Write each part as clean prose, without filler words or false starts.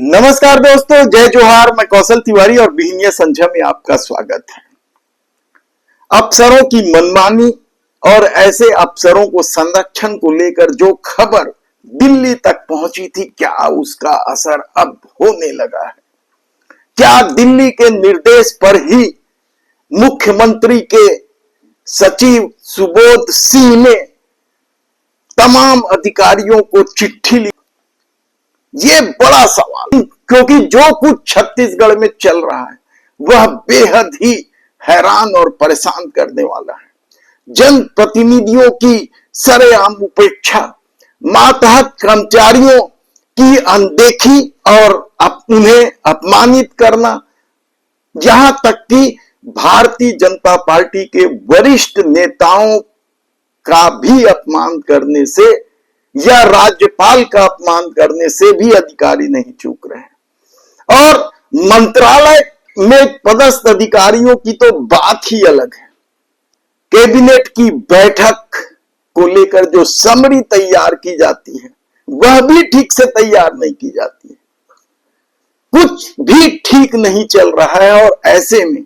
नमस्कार दोस्तों, जय जोहार। मैं कौशल तिवारी और बिहनिया संध्या में आपका स्वागत है। अफसरों की मनमानी और ऐसे अफसरों को संरक्षण को लेकर जो खबर दिल्ली तक पहुंची थी, क्या उसका असर अब होने लगा है? क्या दिल्ली के निर्देश पर ही मुख्यमंत्री के सचिव सुबोध सिंह ने तमाम अधिकारियों को चिट्ठी लिखी? ये बड़ा सवाल, क्योंकि जो कुछ छत्तीसगढ़ में चल रहा है वह बेहद ही हैरान और परेशान करने वाला है। जनप्रतिनिधियों की सरेआम उपेक्षा, मातहत कर्मचारियों की अनदेखी और उन्हें अपमानित करना, यहां तक कि भारतीय जनता पार्टी के वरिष्ठ नेताओं का भी अपमान करने से या राज्यपाल का अपमान करने से भी अधिकारी नहीं चूक रहे हैं। और मंत्रालय में पदस्थ अधिकारियों की तो बात ही अलग है। कैबिनेट की बैठक को लेकर जो समरी तैयार की जाती है वह भी ठीक से तैयार नहीं की जाती है। कुछ भी ठीक नहीं चल रहा है और ऐसे में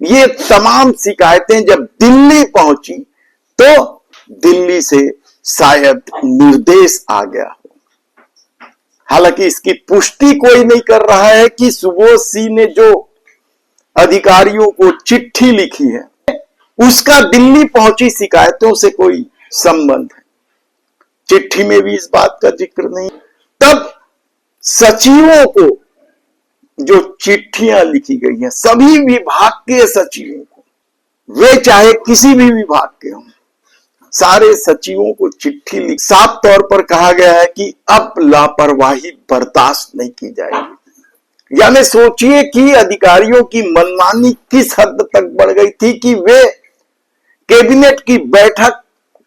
ये तमाम शिकायतें जब दिल्ली पहुंची तो दिल्ली से शायद निर्देश आ गया हो। हालांकि इसकी पुष्टि कोई नहीं कर रहा है कि सुबोध सिंह ने जो अधिकारियों को चिट्ठी लिखी है उसका दिल्ली पहुंची शिकायतों से कोई संबंध है। चिट्ठी में भी इस बात का जिक्र नहीं। तब सचिवों को जो चिट्ठियां लिखी गई हैं, सभी विभाग के सचिवों को, वे चाहे किसी भी विभाग के हों, सारे सचिवों को चिट्ठी लिख साफ तौर पर कहा गया है कि अब लापरवाही बर्दाश्त नहीं की जाएगी। यानी सोचिए कि अधिकारियों की मनमानी किस हद तक बढ़ गई थी कि वे कैबिनेट की बैठक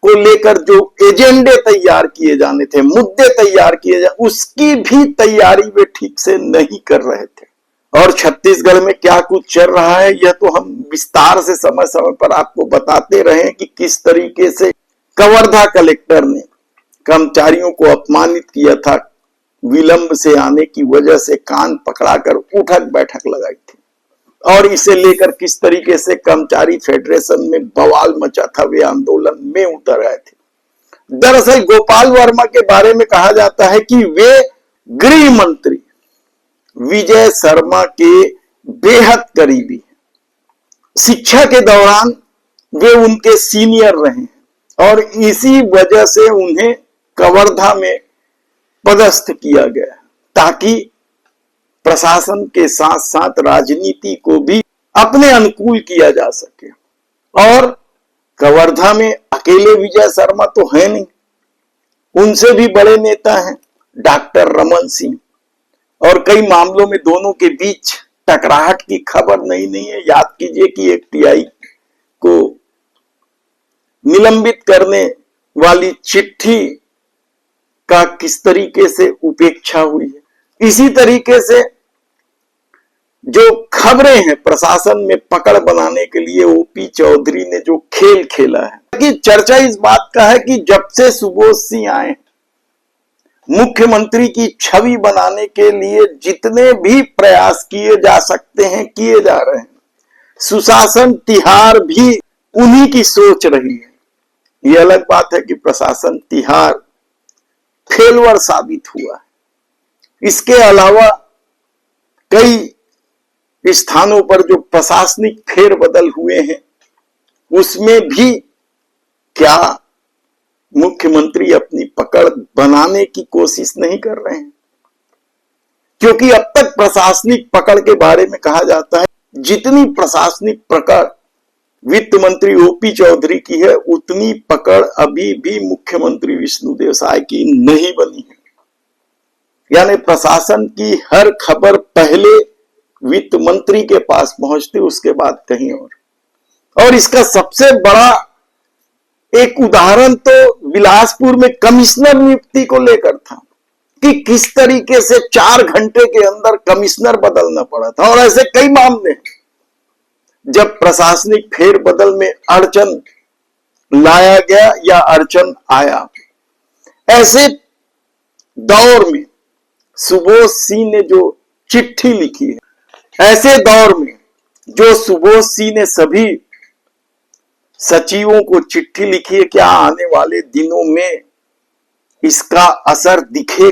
को लेकर जो एजेंडे तैयार किए जाने थे, मुद्दे तैयार किए जाने, उसकी भी तैयारी वे ठीक से नहीं कर रहे थे। और छत्तीसगढ़ में क्या कुछ चल रहा है यह तो हम विस्तार से समय समय पर आपको बताते रहे कि किस तरीके से कवर्धा कलेक्टर ने कर्मचारियों को अपमानित किया था, विलंब से आने की वजह से कान पकड़ाकर उठक बैठक लगाई थी, और इसे लेकर किस तरीके से कर्मचारी फेडरेशन में बवाल मचा था, वे आंदोलन में उतर आए थे। दरअसल गोपाल वर्मा के बारे में कहा जाता है कि वे गृह मंत्री विजय शर्मा के बेहद करीबी हैं। शिक्षा के दौरान वे उनके सीनियर रहे हैं और इसी वजह से उन्हें कवर्धा में पदस्थ किया गया ताकि प्रशासन के साथ साथ राजनीति को भी अपने अनुकूल किया जा सके। और कवर्धा में अकेले विजय शर्मा तो है नहीं, उनसे भी बड़े नेता हैं डॉक्टर रमन सिंह, और कई मामलों में दोनों के बीच टकराहट की खबर नहीं है। याद कीजिए कि एक टीआई को निलंबित करने वाली चिट्ठी का किस तरीके से उपेक्षा हुई है। इसी तरीके से जो खबरें हैं प्रशासन में पकड़ बनाने के लिए ओपी चौधरी ने जो खेल खेला है, कि चर्चा इस बात का है कि जब से सुबोध सिंह आए मुख्यमंत्री की छवि बनाने के लिए जितने भी प्रयास किए जा सकते हैं किए जा रहे हैं। सुशासन तिहार भी उन्हीं की सोच रही है। यह अलग बात है कि प्रशासन तिहार फेलवर साबित हुआ है। इसके अलावा कई स्थानों पर जो प्रशासनिक फेरबदल हुए हैं उसमें भी क्या मुख्यमंत्री अपनी पकड़ बनाने की कोशिश नहीं कर रहे हैं? क्योंकि अब तक प्रशासनिक पकड़ के बारे में कहा जाता है जितनी प्रशासनिक पकड़ वित्त मंत्री ओपी चौधरी की है उतनी पकड़ अभी भी मुख्यमंत्री विष्णुदेव साय की नहीं बनी है। यानी प्रशासन की हर खबर पहले वित्त मंत्री के पास पहुंचती, उसके बाद कहीं और इसका सबसे बड़ा एक उदाहरण तो बिलासपुर में कमिश्नर नियुक्ति को लेकर था कि किस तरीके से 4 घंटे के अंदर कमिश्नर बदलना पड़ा था। और ऐसे कई मामले जब प्रशासनिक फेरबदल में अड़चन लाया गया या अड़चन आया, ऐसे दौर में सुबोध सिंह ने जो चिट्ठी लिखी है। ऐसे दौर में जो सुबोध सिंह ने सभी सचिवों को चिट्ठी लिखी है, क्या आने वाले दिनों में इसका असर दिखेगा?